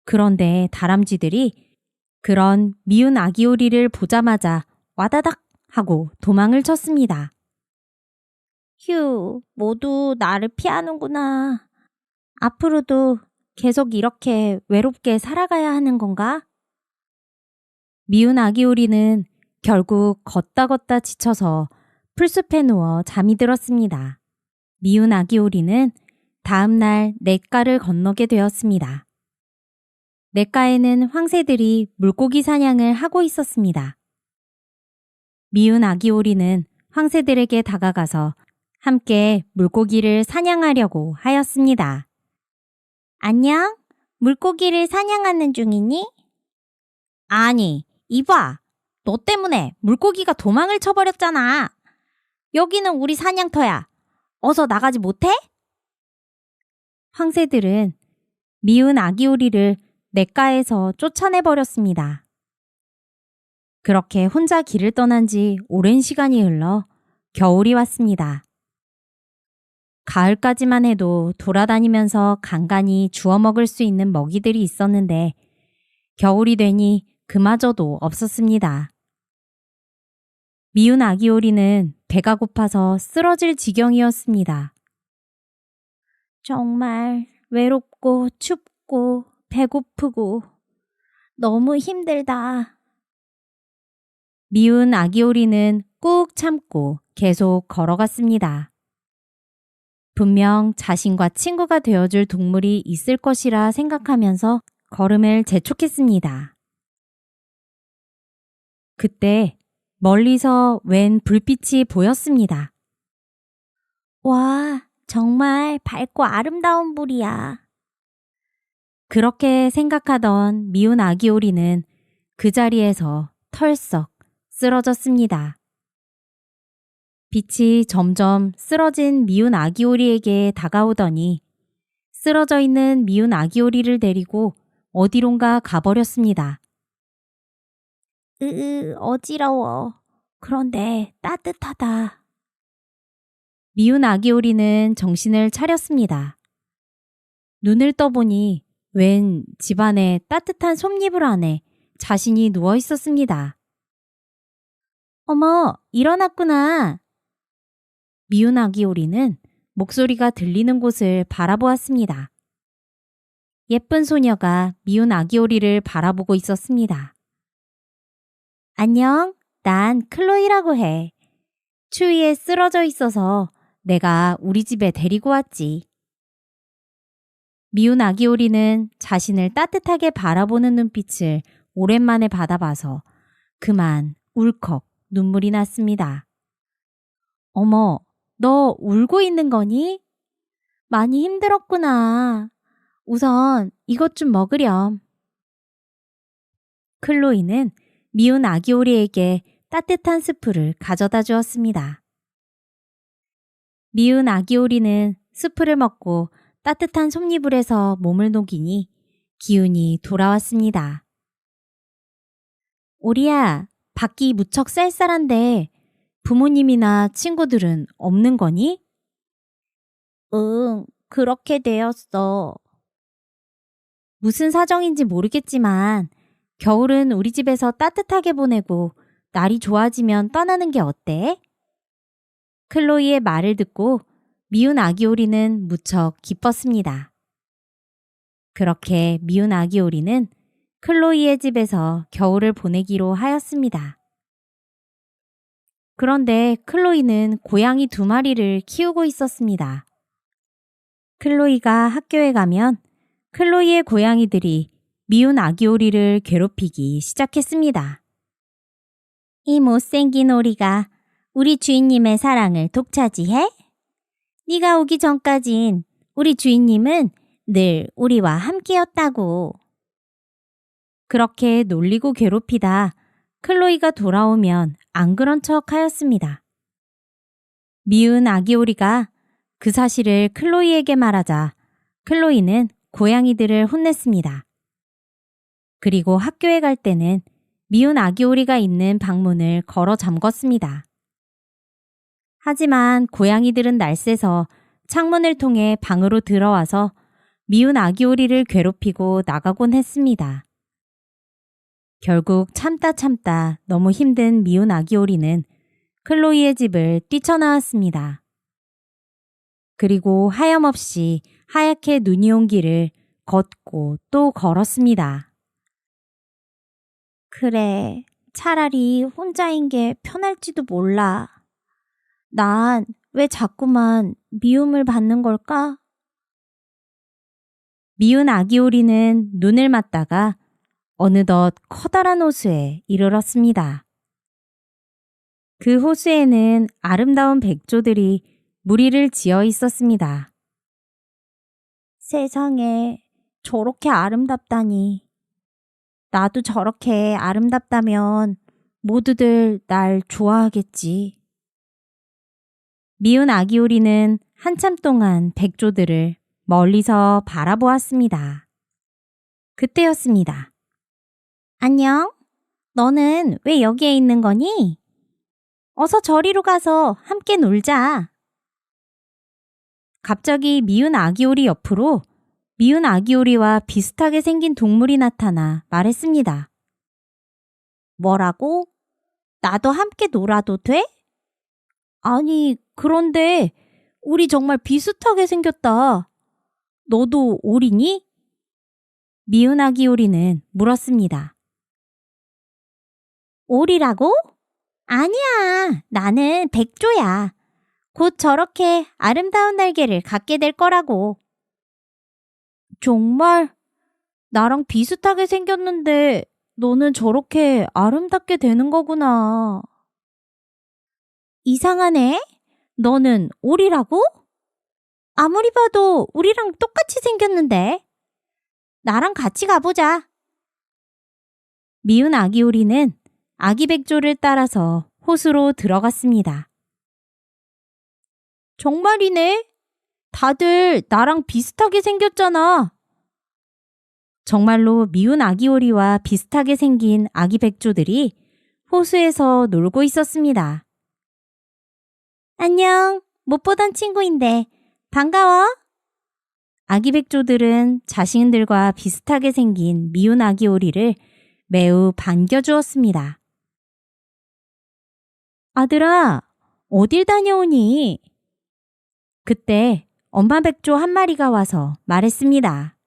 그런데 다람쥐들이 그런 미운 아기 오리를 보자마자 와다닥 하고 도망을 쳤습니다. 휴, 모두 나를 피하는구나. 앞으로도 계속 이렇게 외롭게 살아가야 하는 건가? 미운 아기 오리는 결국 걷다 지쳐서 풀숲에 누워 잠이 들었습니다. 미운 아기 오리는 다음날 냇가를 건너게 되었습니다. 냇가에는 황새들이 물고기 사냥을 하고 있었습니다. 미운 아기 오리는 황새들에게 다가가서 함께 물고기를 사냥하려고 하였습니다. 안녕? 물고기를 사냥하는 중이니? 아니, 이봐. 너 때문에 물고기가 도망을 쳐버렸잖아. 여기는 우리 사냥터야. 어서 나가지 못해? 황새들은 미운 아기 오리를 냇가에서 쫓아내버렸습니다. 그렇게 혼자 길을 떠난 지 오랜 시간이 흘러 겨울이 왔습니다. 가을까지만 해도 돌아다니면서 간간히 주워 먹을 수 있는 먹이들이 있었는데 겨울이 되니 그마저도 없었습니다. 미운 아기 오리는 배가 고파서 쓰러질 지경이었습니다. 정말 외롭고 춥고 배고프고 너무 힘들다. 미운 아기 오리는 꾹 참고 계속 걸어갔습니다. 분명 자신과 친구가 되어줄 동물이 있을 것이라 생각하면서 걸음을 재촉했습니다. 그때 멀리서 웬 불빛이 보였습니다. 와, 정말 밝고 아름다운 불이야. 그렇게 생각하던 미운 아기 오리는 그 자리에서 털썩 쓰러졌습니다. 빛이 점점 쓰러진 미운 아기 오리에게 다가오더니 쓰러져 있는 미운 아기 오리를 데리고 어디론가 가버렸습니다. 어지러워. 그런데 따뜻하다. 미운 아기 오리는 정신을 차렸습니다. 눈을 떠보니 웬 집안의 따뜻한 솜니불 안에 자신이 누워 있었습니다. 어머, 일어났구나. 미운 아기 오리는 목소리가 들리는 곳을 바라보았습니다. 예쁜 소녀가 미운 아기 오리를 바라보고 있었습니다. 안녕, 난 클로이라고 해. 추위에 쓰러져 있어서 내가 우리 집에 데리고 왔지. 미운 아기 오리는 자신을 따뜻하게 바라보는 눈빛을 오랜만에 받아봐서 그만 울컥 눈물이 났습니다. 어머, 너 울고 있는 거니? 많이 힘들었구나. 우선 이것 좀 먹으렴. 클로이는 미운 아기 오리에게 따뜻한 스프를 가져다 주었습니다. 미운 아기 오리는 스프를 먹고 따뜻한 솜니불에서 몸을 녹이니 기운이 돌아왔습니다. 오리야, 밖이 무척 쌀쌀한데 부모님이나 친구들은 없는 거니? 응, 그렇게 되었어. 무슨 사정인지 모르겠지만 겨울은 우리 집에서 따뜻하게 보내고 날이 좋아지면 떠나는 게 어때? 클로이의 말을 듣고 미운 아기 오리는 무척 기뻤습니다. 그렇게 미운 아기 오리는 클로이의 집에서 겨울을 보내기로 하였습니다. 그런데 클로이는 고양이 2마리를 키우고 있었습니다. 클로이가 학교에 가면 클로이의 고양이들이 미운 아기 오리를 괴롭히기 시작했습니다. 이 못생긴 오리가 우리 주인님의 사랑을 독차지해? 네가 오기 전까진 우리 주인님은 늘 우리와 함께였다고. 그렇게 놀리고 괴롭히다 클로이가 돌아오면 안 그런 척 하였습니다. 미운 아기 오리가 그 사실을 클로이에게 말하자 클로이는 고양이들을 혼냈습니다. 그리고 학교에 갈 때는 미운 아기 오리가 있는 방문을 걸어 잠궜습니다. 하지만 고양이들은 날쌔서 창문을 통해 방으로 들어와서 미운 아기 오리를 괴롭히고 나가곤 했습니다. 결국 참다 너무 힘든 미운 아기 오리는 클로이의 집을 뛰쳐나왔습니다. 그리고 하염없이 하얗게 눈이 온 길을 걷고 또 걸었습니다. 그래, 차라리 혼자인 게 편할지도 몰라. 난 왜 자꾸만 미움을 받는 걸까? 미운 아기 오리는 눈을 맞다가 어느덧 커다란 호수에 이르렀습니다. 그 호수에는 아름다운 백조들이 무리를 지어 있었습니다. 세상에 저렇게 아름답다니. 나도 저렇게 아름답다면 모두들 날 좋아하겠지. 미운 아기 오리는 한참 동안 백조들을 멀리서 바라보았습니다. 그때였습니다. 안녕? 너는 왜 여기에 있는 거니? 어서 저리로 가서 함께 놀자. 갑자기 미운 아기 오리 옆으로 미운 아기 오리와 비슷하게 생긴 동물이 나타나 말했습니다. 뭐라고? 나도 함께 놀아도 돼? 아니, 그런데 우리 정말 비슷하게 생겼다. 너도 오리니? 미운 아기 오리는 물었습니다. 오리라고? 아니야, 나는 백조야. 곧 저렇게 아름다운 날개를 갖게 될 거라고. 정말? 나랑 비슷하게 생겼는데 너는 저렇게 아름답게 되는 거구나. 이상하네? 너는 오리라고? 아무리 봐도 우리랑 똑같이 생겼는데. 나랑 같이 가보자. 미운 아기 오리는 아기 백조를 따라서 호수로 들어갔습니다. 정말이네. 다들 나랑 비슷하게 생겼잖아. 정말로 미운 아기 오리와 비슷하게 생긴 아기 백조들이 호수에서 놀고 있었습니다. 안녕, 못 보던 친구인데 반가워. 아기 백조들은 자신들과 비슷하게 생긴 미운 아기 오리를 매우 반겨주었습니다. 아들아, 어딜 다녀오니? 그때 엄마 백조 한 마리가 와서 말했습니다.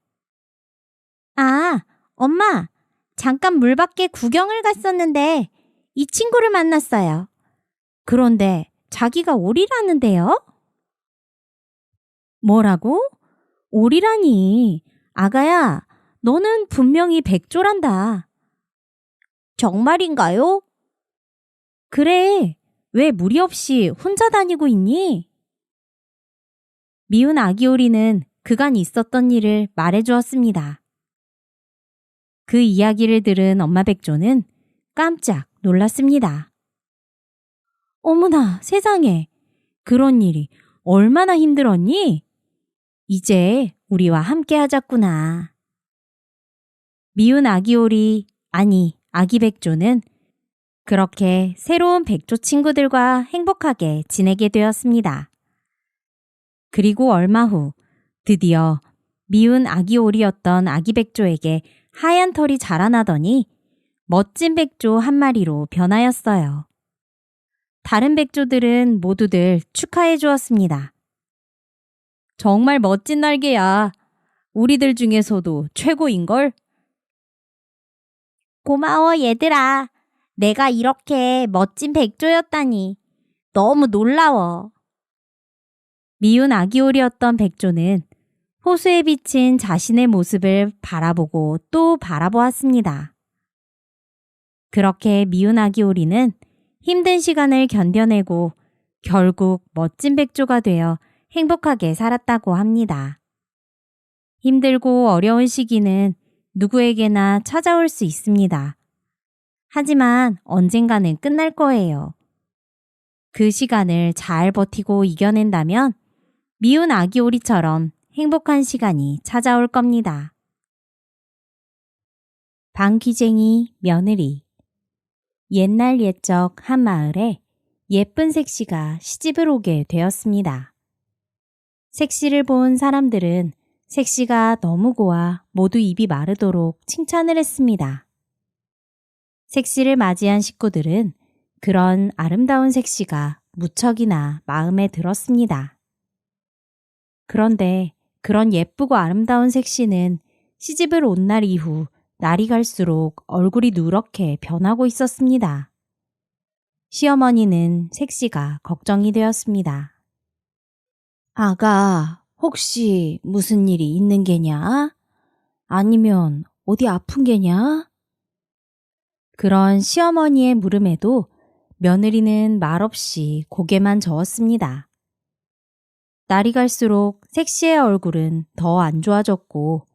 아, 엄마, 잠깐 물 밖에 구경을 갔었는데 이 친구를 만났어요. 그런데 자기가 오리라는데요? 뭐라고? 오리라니. 아가야, 너는 분명히 백조란다. 정말인가요? 그래, 왜 무리 없이 혼자 다니고 있니? 미운 아기 오리는 그간 있었던 일을 말해주었습니다. 그 이야기를 들은 엄마 백조는 깜짝 놀랐습니다. 어머나 세상에, 그런 일이 얼마나 힘들었니? 이제 우리와 함께 하자꾸나. 미운 아기 오리, 아니 아기 백조는 그렇게 새로운 백조 친구들과 행복하게 지내게 되었습니다. 그리고 얼마 후 드디어 미운 아기 오리였던 아기 백조에게 하얀 털이 자라나더니 멋진 백조 한 마리로 변하였어요. 다른 백조들은 모두들 축하해 주었습니다. 정말 멋진 날개야. 우리들 중에서도 최고인걸? 고마워 얘들아. 내가 이렇게 멋진 백조였다니. 너무 놀라워. 미운 아기 오리였던 백조는 호수에 비친 자신의 모습을 바라보고 또 바라보았습니다. 그렇게 미운 아기 오리는 힘든 시간을 견뎌내고 결국 멋진 백조가 되어 행복하게 살았다고 합니다. 힘들고 어려운 시기는 누구에게나 찾아올 수 있습니다. 하지만 언젠가는 끝날 거예요. 그 시간을 잘 버티고 이겨낸다면 미운 아기 오리처럼 행복한 시간이 찾아올 겁니다. 방귀쟁이 며느리. 옛날 옛적 한 마을에 예쁜 색시가 시집을 오게 되었습니다. 색시를 본 사람들은 색시가 너무 고와 모두 입이 마르도록 칭찬을 했습니다. 색시를 맞이한 식구들은 그런 아름다운 색시가 무척이나 마음에 들었습니다. 그런데 그런 예쁘고 아름다운 색시는 시집을 온 날 이후 날이 갈수록 얼굴이 누렇게 변하고 있었습니다. 시어머니는 색시가 걱정이 되었습니다. 아가, 혹시 무슨 일이 있는 게냐? 아니면 어디 아픈 게냐? 그런 시어머니의 물음에도 며느리는 말없이 고개만 저었습니다. 날이 갈수록 색시의 얼굴은 더 안 좋아졌고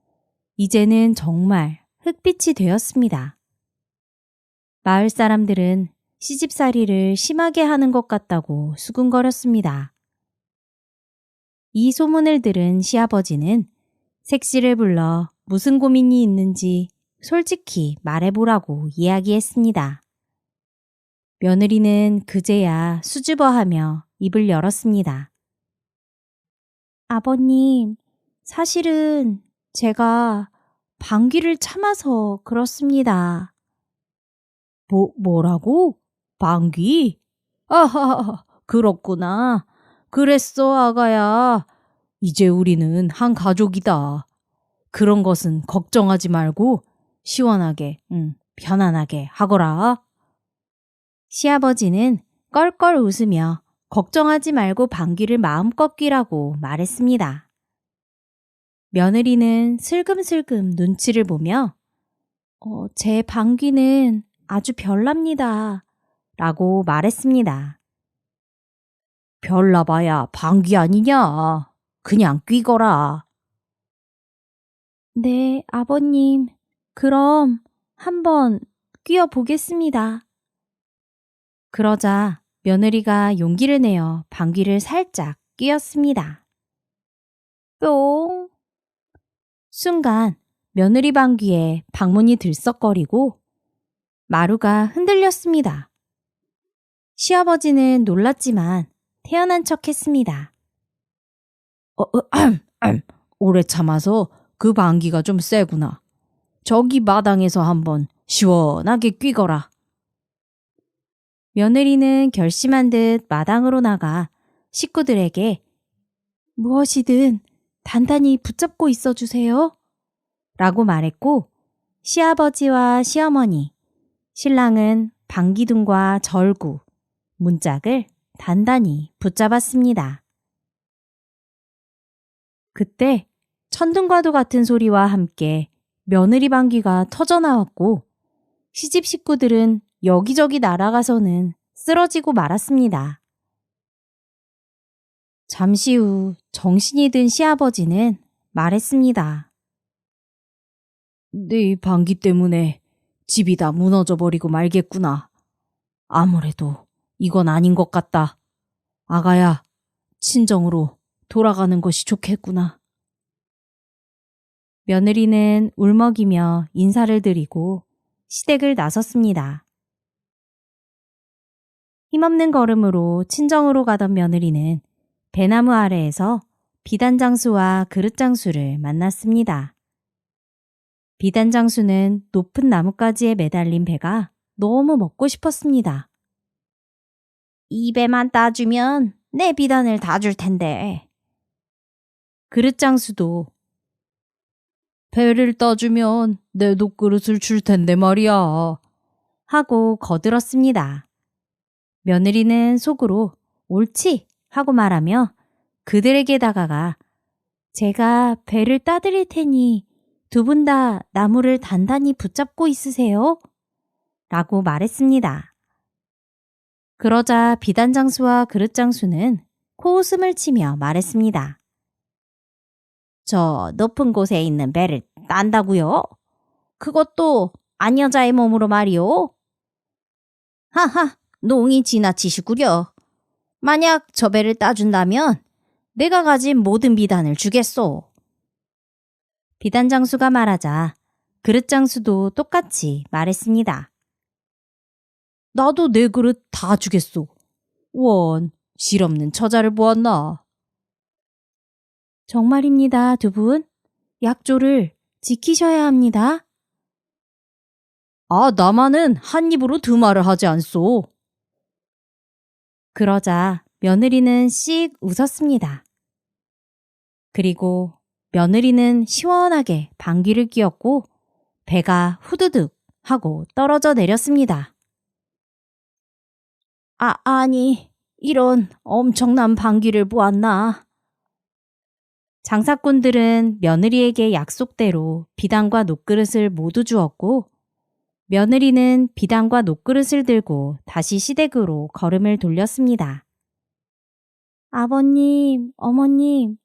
이제는 정말 흑빛이 되었습니다. 마을 사람들은 시집살이를 심하게 하는 것 같다고 수군거렸습니다. 이 소문을 들은 시아버지는 색시를 불러 무슨 고민이 있는지 솔직히 말해보라고 이야기했습니다. 며느리는 그제야 수줍어하며 입을 열었습니다. 아버님, 사실은 제가 방귀를 참아서 그렇습니다. 뭐라고? 방귀? 아하, 그렇구나. 그랬어, 아가야. 이제 우리는 한 가족이다. 그런 것은 걱정하지 말고 시원하게, 편안하게 하거라. 시아버지는 껄껄 웃으며 걱정하지 말고 방귀를 마음껏 뀌라고 말했습니다. 며느리는 슬금슬금 눈치를 보며 제 방귀는 아주 별납니다. 라고 말했습니다. 별나봐야 방귀 아니냐. 그냥 뀌거라. 네, 아버님. 그럼 한번 뀌어 보겠습니다. 그러자 며느리가 용기를 내어 방귀를 살짝 뀌었습니다. 뿅! 순간 며느리 방귀에 방문이 들썩거리고 마루가 흔들렸습니다. 시아버지는 놀랐지만 태연한 척 했습니다. 오래 참아서 그 방귀가 좀 세구나. 저기 마당에서 한번 시원하게 뀌거라. 며느리는 결심한 듯 마당으로 나가 식구들에게 무엇이든 단단히 붙잡고 있어 주세요. 라고 말했고 시아버지와 시어머니, 신랑은 방귀등과 절구, 문짝을 단단히 붙잡았습니다. 그때 천둥과도 같은 소리와 함께 며느리 방귀가 터져나왔고 시집 식구들은 여기저기 날아가서는 쓰러지고 말았습니다. 잠시 후 정신이 든 시아버지는 말했습니다. 네 방귀 때문에 집이 다 무너져 버리고 말겠구나. 아무래도 이건 아닌 것 같다. 아가야, 친정으로 돌아가는 것이 좋겠구나. 며느리는 울먹이며 인사를 드리고 시댁을 나섰습니다. 힘없는 걸음으로 친정으로 가던 며느리는 배나무 아래에서 비단장수와 그릇장수를 만났습니다. 비단장수는 높은 나뭇가지에 매달린 배가 너무 먹고 싶었습니다. 이 배만 따주면 내 비단을 다 줄 텐데. 그릇장수도 배를 따주면 내 녹그릇을 줄 텐데 말이야. 하고 거들었습니다. 며느리는 속으로 옳지 하고 말하며 그들에게 다가가 제가 배를 따드릴 테니 두 분 다 나무를 단단히 붙잡고 있으세요. 라고 말했습니다. 그러자 비단장수와 그릇장수는 코웃음을 치며 말했습니다. 저 높은 곳에 있는 배를 딴다고요? 그것도 안 여자의 몸으로 말이오? 하하, 농이 지나치시구려. 만약 저 배를 따준다면 내가 가진 모든 비단을 주겠소. 비단장수가 말하자 그릇장수도 똑같이 말했습니다. 나도 내 그릇 다 주겠소. 원, 실없는 처자를 보았나. 정말입니다, 두 분. 약조를 지키셔야 합니다. 아, 나만은 한 입으로 두 말을 하지 않소. 그러자 며느리는 씩 웃었습니다. 그리고 며느리는 시원하게 방귀를 뀌었고 배가 후두둑 하고 떨어져 내렸습니다. 아니, 이런 엄청난 방귀를 보았나? 장사꾼들은 며느리에게 약속대로 비단과 녹그릇을 모두 주었고 며느리는 비단과 녹그릇을 들고 다시 시댁으로 걸음을 돌렸습니다. 아버님, 어머님,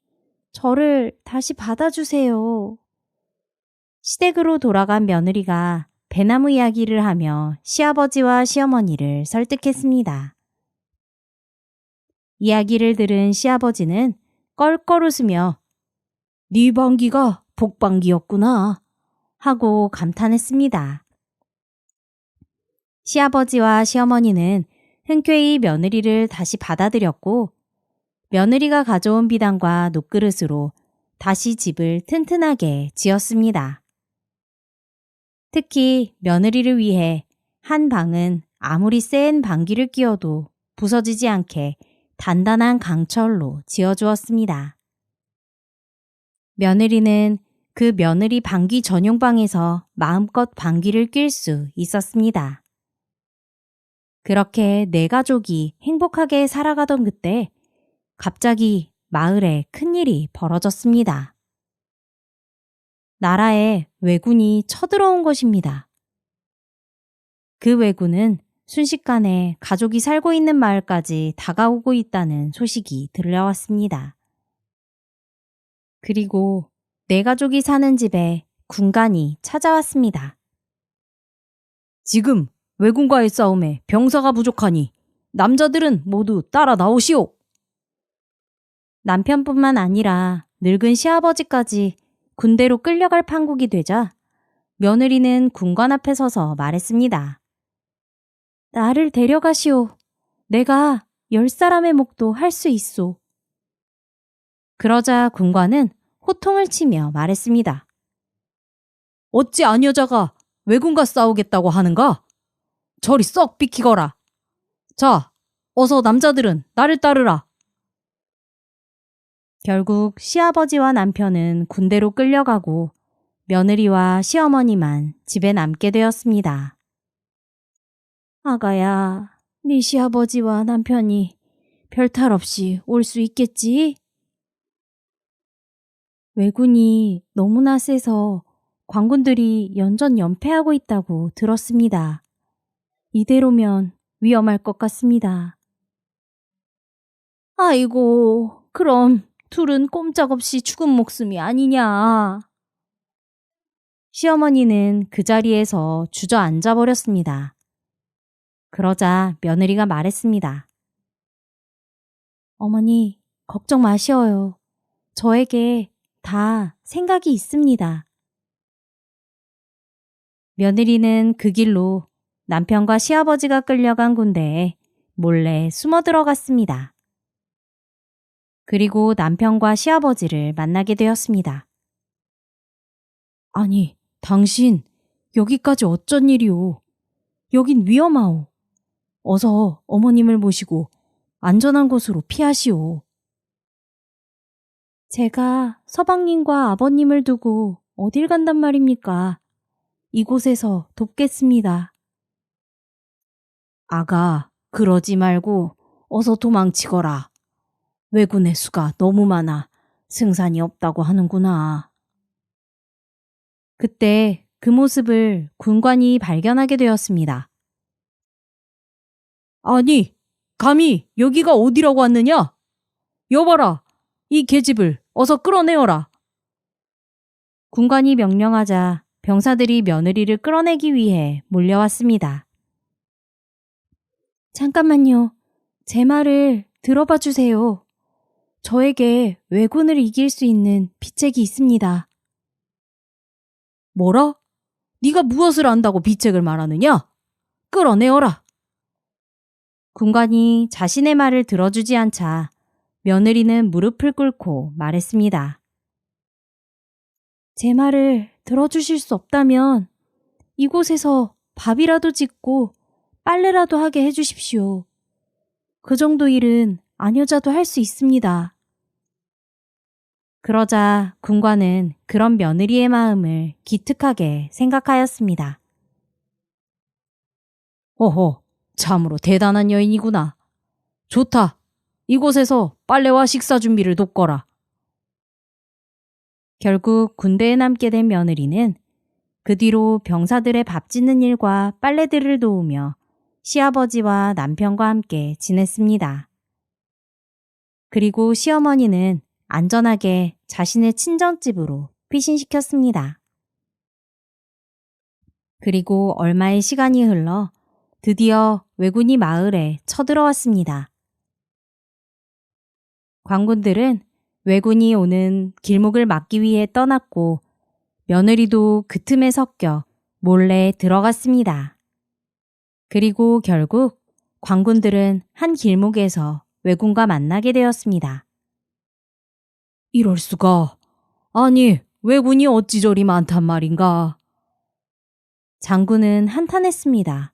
저를 다시 받아주세요. 시댁으로 돌아간 며느리가 배나무 이야기를 하며 시아버지와 시어머니를 설득했습니다. 이야기를 들은 시아버지는 껄껄 웃으며 네 방귀가 복방귀였구나 하고 감탄했습니다. 시아버지와 시어머니는 흔쾌히 며느리를 다시 받아들였고 며느리가 가져온 비단과 녹그릇으로 다시 집을 튼튼하게 지었습니다. 특히 며느리를 위해 한 방은 아무리 센 방귀를 뀌어도 부서지지 않게 단단한 강철로 지어주었습니다. 며느리는 그 며느리 방귀 전용방에서 마음껏 방귀를 낄 수 있었습니다. 그렇게 네 가족이 행복하게 살아가던 그때 갑자기 마을에 큰일이 벌어졌습니다. 나라에 왜군이 쳐들어온 것입니다. 그 왜군은 순식간에 가족이 살고 있는 마을까지 다가오고 있다는 소식이 들려왔습니다. 그리고 네 가족이 사는 집에 군관이 찾아왔습니다. 지금 왜군과의 싸움에 병사가 부족하니 남자들은 모두 따라 나오시오. 남편뿐만 아니라 늙은 시아버지까지 군대로 끌려갈 판국이 되자 며느리는 군관 앞에 서서 말했습니다. 나를 데려가시오. 내가 10사람의 목도 할 수 있소. 그러자 군관은 호통을 치며 말했습니다. 어찌 안 여자가 왜군과 싸우겠다고 하는가? 저리 썩 비키거라. 자, 어서 남자들은 나를 따르라. 결국 시아버지와 남편은 군대로 끌려가고 며느리와 시어머니만 집에 남게 되었습니다. 아가야, 네 시아버지와 남편이 별탈 없이 올 수 있겠지? 왜군이 너무나 세서 관군들이 연전연패하고 있다고 들었습니다. 이대로면 위험할 것 같습니다. 아이고, 그럼 둘은 꼼짝없이 죽은 목숨이 아니냐. 시어머니는 그 자리에서 주저앉아 버렸습니다. 그러자 며느리가 말했습니다. 어머니, 걱정 마시어요. 저에게 다 생각이 있습니다. 며느리는 그 길로 남편과 시아버지가 끌려간 군대에 몰래 숨어 들어갔습니다. 그리고 남편과 시아버지를 만나게 되었습니다. 아니, 당신 여기까지 어쩐 일이오? 여긴 위험하오. 어서 어머님을 모시고 안전한 곳으로 피하시오. 제가 서방님과 아버님을 두고 어딜 간단 말입니까? 이곳에서 돕겠습니다. 아가, 그러지 말고 어서 도망치거라. 왜군의 수가 너무 많아 승산이 없다고 하는구나. 그때 그 모습을 군관이 발견하게 되었습니다. 아니, 감히 여기가 어디라고 왔느냐? 여봐라, 이 계집을 어서 끌어내어라. 군관이 명령하자 병사들이 며느리를 끌어내기 위해 몰려왔습니다. 잠깐만요. 제 말을 들어봐 주세요. 저에게 왜군을 이길 수 있는 비책이 있습니다. 뭐라? 네가 무엇을 안다고 비책을 말하느냐? 끌어내어라. 군관이 자신의 말을 들어주지 않자 며느리는 무릎을 꿇고 말했습니다. 제 말을 들어주실 수 없다면 이곳에서 밥이라도 짓고 빨래라도 하게 해주십시오. 그 정도 일은 아녀자도 할 수 있습니다. 그러자 군관은 그런 며느리의 마음을 기특하게 생각하였습니다. 어허, 참으로 대단한 여인이구나. 좋다. 이곳에서 빨래와 식사 준비를 돕거라. 결국 군대에 남게 된 며느리는 그 뒤로 병사들의 밥 짓는 일과 빨래들을 도우며 시아버지와 남편과 함께 지냈습니다. 그리고 시어머니는 안전하게 자신의 친정집으로 피신시켰습니다. 그리고 얼마의 시간이 흘러 드디어 왜군이 마을에 쳐들어왔습니다. 관군들은 왜군이 오는 길목을 막기 위해 떠났고 며느리도 그 틈에 섞여 몰래 들어갔습니다. 그리고 결국 관군들은 한 길목에서 왜군과 만나게 되었습니다. 이럴 수가. 아니, 왜군이 어찌 저리 많단 말인가. 장군은 한탄했습니다.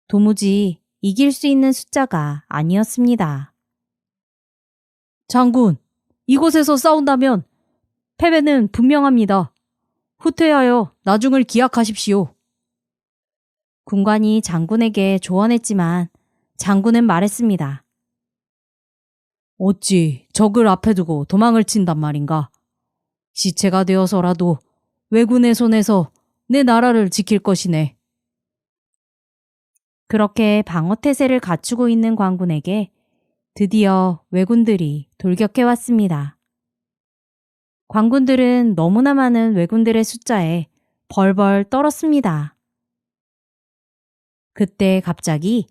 도무지 이길 수 있는 숫자가 아니었습니다. 장군, 이곳에서 싸운다면 패배는 분명합니다. 후퇴하여 나중을 기약하십시오. 군관이 장군에게 조언했지만 장군은 말했습니다. 어찌 적을 앞에 두고 도망을 친단 말인가. 시체가 되어서라도 왜군의 손에서 내 나라를 지킬 것이네. 그렇게 방어태세를 갖추고 있는 관군에게 드디어 왜군들이 돌격해 왔습니다. 관군들은 너무나 많은 왜군들의 숫자에 벌벌 떨었습니다. 그때 갑자기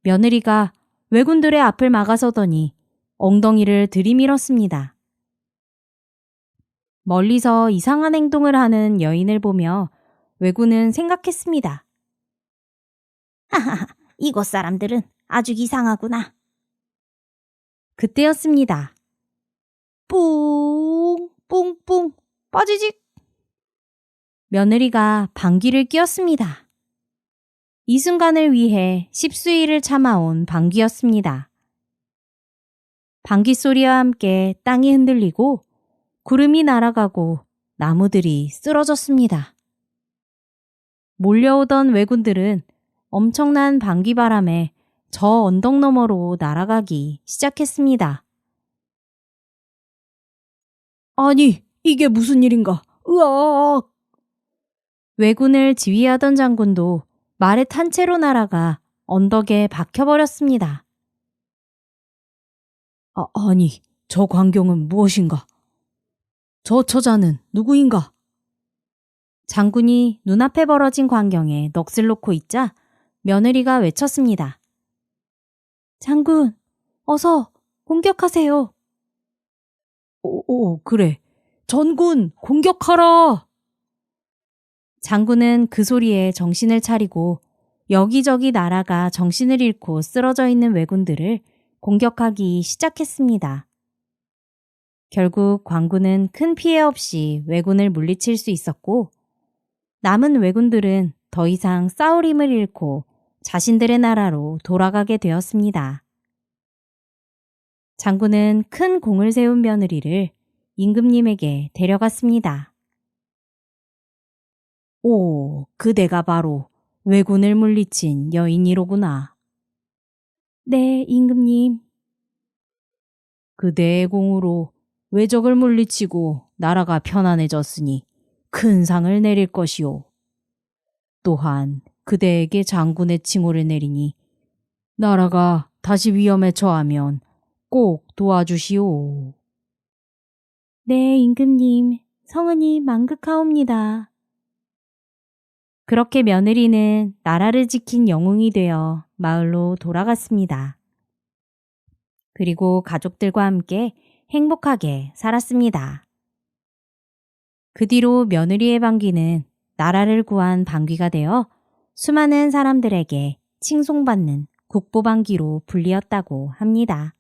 며느리가 왜군들의 앞을 막아서더니 엉덩이를 들이밀었습니다. 멀리서 이상한 행동을 하는 여인을 보며 왜군은 생각했습니다. 하하하, 이곳 사람들은 아주 이상하구나. 그때였습니다. 뿡, 뿡뿡, 빠지직. 며느리가 방귀를 뀌었습니다. 이 순간을 위해 십수일을 참아온 방귀였습니다. 방귀 소리와 함께 땅이 흔들리고 구름이 날아가고 나무들이 쓰러졌습니다. 몰려오던 왜군들은 엄청난 방귀바람에 저 언덕 너머로 날아가기 시작했습니다. 아니, 이게 무슨 일인가? 으악! 왜군을 지휘하던 장군도 말에 탄 채로 날아가 언덕에 박혀버렸습니다. 아니, 저 광경은 무엇인가? 저 처자는 누구인가? 장군이 눈앞에 벌어진 광경에 넋을 놓고 있자 며느리가 외쳤습니다. 장군, 어서 공격하세요. 오, 그래. 전군, 공격하라! 장군은 그 소리에 정신을 차리고 여기저기 날아가 정신을 잃고 쓰러져 있는 왜군들을 공격하기 시작했습니다. 결국 관군은 큰 피해 없이 왜군을 물리칠 수 있었고 남은 왜군들은 더 이상 싸울 힘을 잃고 자신들의 나라로 돌아가게 되었습니다. 장군은 큰 공을 세운 며느리를 임금님에게 데려갔습니다. 오, 그대가 바로 왜군을 물리친 여인이로구나. 네, 임금님. 그대의 공으로 왜적을 물리치고 나라가 편안해졌으니 큰 상을 내릴 것이오. 또한 그대에게 장군의 칭호를 내리니 나라가 다시 위험에 처하면 꼭 도와주시오. 네, 임금님. 성은이 만극하옵니다. 그렇게 며느리는 나라를 지킨 영웅이 되어 마을로 돌아갔습니다. 그리고 가족들과 함께 행복하게 살았습니다. 그 뒤로 며느리의 방귀는 나라를 구한 방귀가 되어 수많은 사람들에게 칭송받는 국보방귀로 불리었다고 합니다.